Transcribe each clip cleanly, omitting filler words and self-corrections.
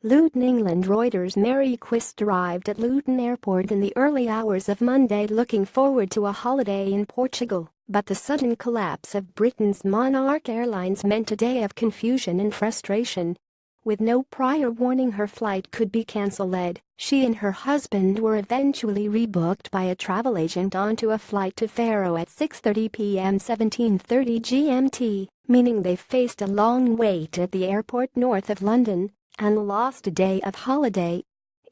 Luton, England. Reuters. Mary Quist arrived at Luton Airport in the early hours of Monday looking forward to a holiday in Portugal, but the sudden collapse of Britain's Monarch Airlines meant a day of confusion and frustration. With no prior warning her flight could be cancelled, she and her husband were eventually rebooked by a travel agent onto a flight to Faro at 6:30 p.m. 17:30 GMT, meaning they faced a long wait at the airport north of London and lost a day of holiday.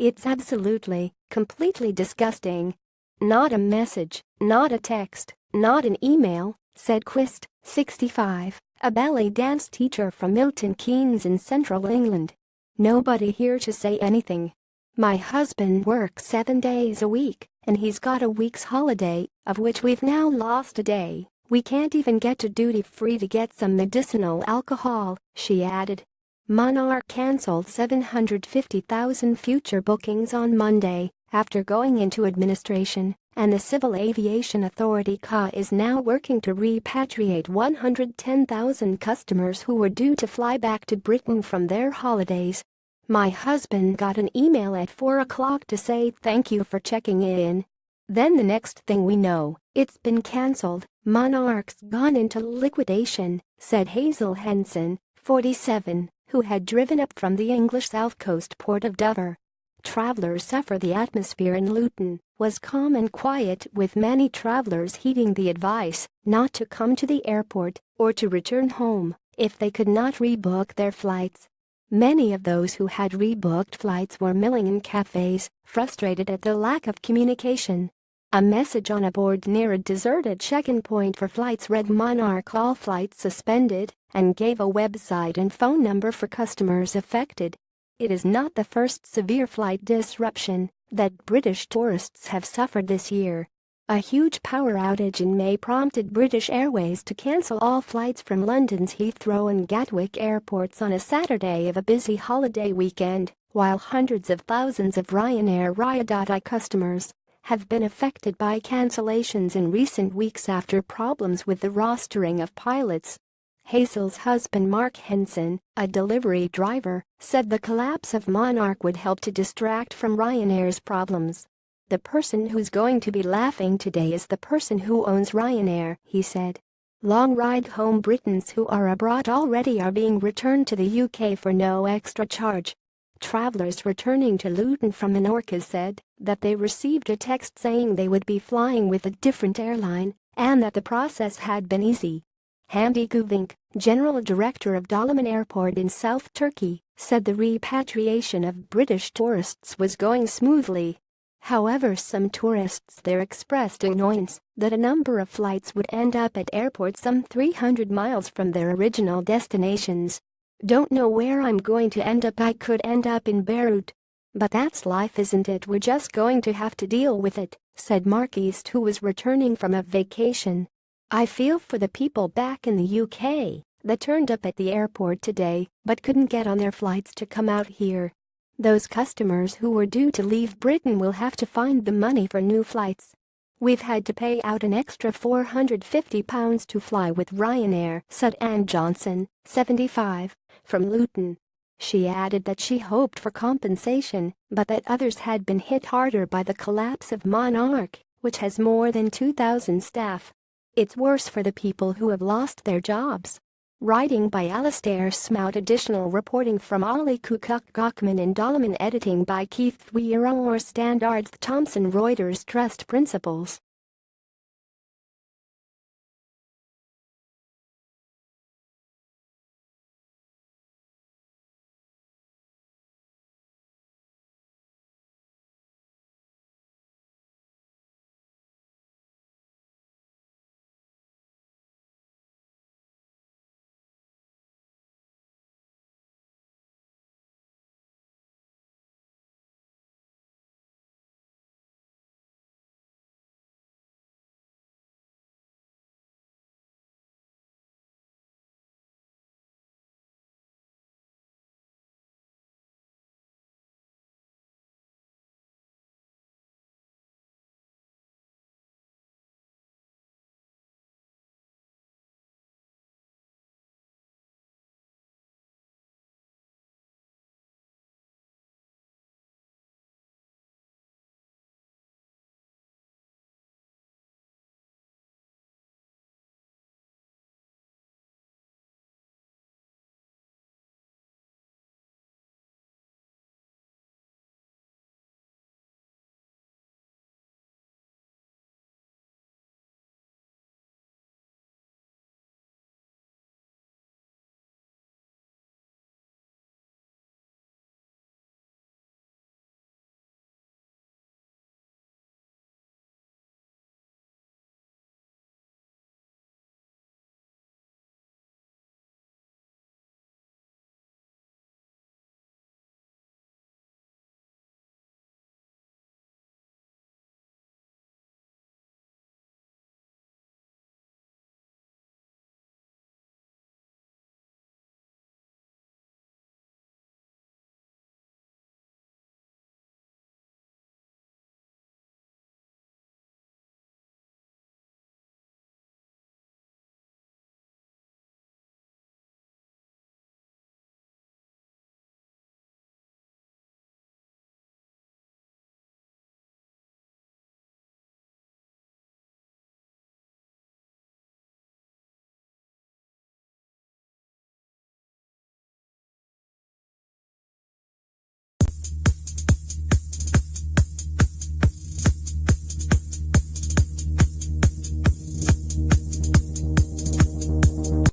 It's absolutely, completely disgusting. Not a message, not a text, not an email, said Quist, 65, a ballet dance teacher from Milton Keynes in central England. Nobody here to say anything. My husband works 7 days a week, and he's got a week's holiday, of which we've now lost a day. We can't even get to duty-free to get some medicinal alcohol, she added. Monarch cancelled 750,000 future bookings on Monday after going into administration, and the Civil Aviation Authority (CAA) is now working to repatriate 110,000 customers who were due to fly back to Britain from their holidays. My husband got an email at 4 o'clock to say thank you for checking in. Then the next thing we know, it's been cancelled. Monarch's gone into liquidation, said Hazel Henson, 47, who had driven up from the English south coast port of Dover. Travelers suffer. The atmosphere in Luton was calm and quiet, with many travelers heeding the advice not to come to the airport or to return home if they could not rebook their flights. Many of those who had rebooked flights were milling in cafes, frustrated at the lack of communication. A message on a board near a deserted check-in point for flights read Monarch all flights suspended and gave a website and phone number for customers affected. It is not the first severe flight disruption that British tourists have suffered this year. A huge power outage in May prompted British Airways to cancel all flights from London's Heathrow and Gatwick airports on a Saturday of a busy holiday weekend, while hundreds of thousands of Ryanair Raya.I customers have been affected by cancellations in recent weeks after problems with the rostering of pilots. Hazel's husband Mark Henson, a delivery driver, said the collapse of Monarch would help to distract from Ryanair's problems. The person who's going to be laughing today is the person who owns Ryanair, he said. Long ride home. Britons who are abroad already are being returned to the UK for no extra charge. Travelers returning to Luton from Menorca said that they received a text saying they would be flying with a different airline and that the process had been easy. Hamdi Guvink, General Director of Dalaman Airport in South Turkey, said the repatriation of British tourists was going smoothly. However, some tourists there expressed annoyance that a number of flights would end up at airports some 300 miles from their original destinations. Don't know where I'm going to end up. I could end up in Beirut. But that's life, isn't it? We're just going to have to deal with it, said Mark East, who was returning from a vacation. I feel for the people back in the UK that turned up at the airport today but couldn't get on their flights to come out here. Those customers who were due to leave Britain will have to find the money for new flights. We've had to pay out an extra £450 to fly with Ryanair, said Anne Johnson, 75, from Luton. She added that she hoped for compensation, but that others had been hit harder by the collapse of Monarch, which has more than 2,000 staff. It's worse for the people who have lost their jobs. Writing by Alastair Smout. Additional reporting from Ollie Kukuk-Gokman and Dalaman. Editing by Keith Weir. Standards Thomson. Reuters. Trust principles.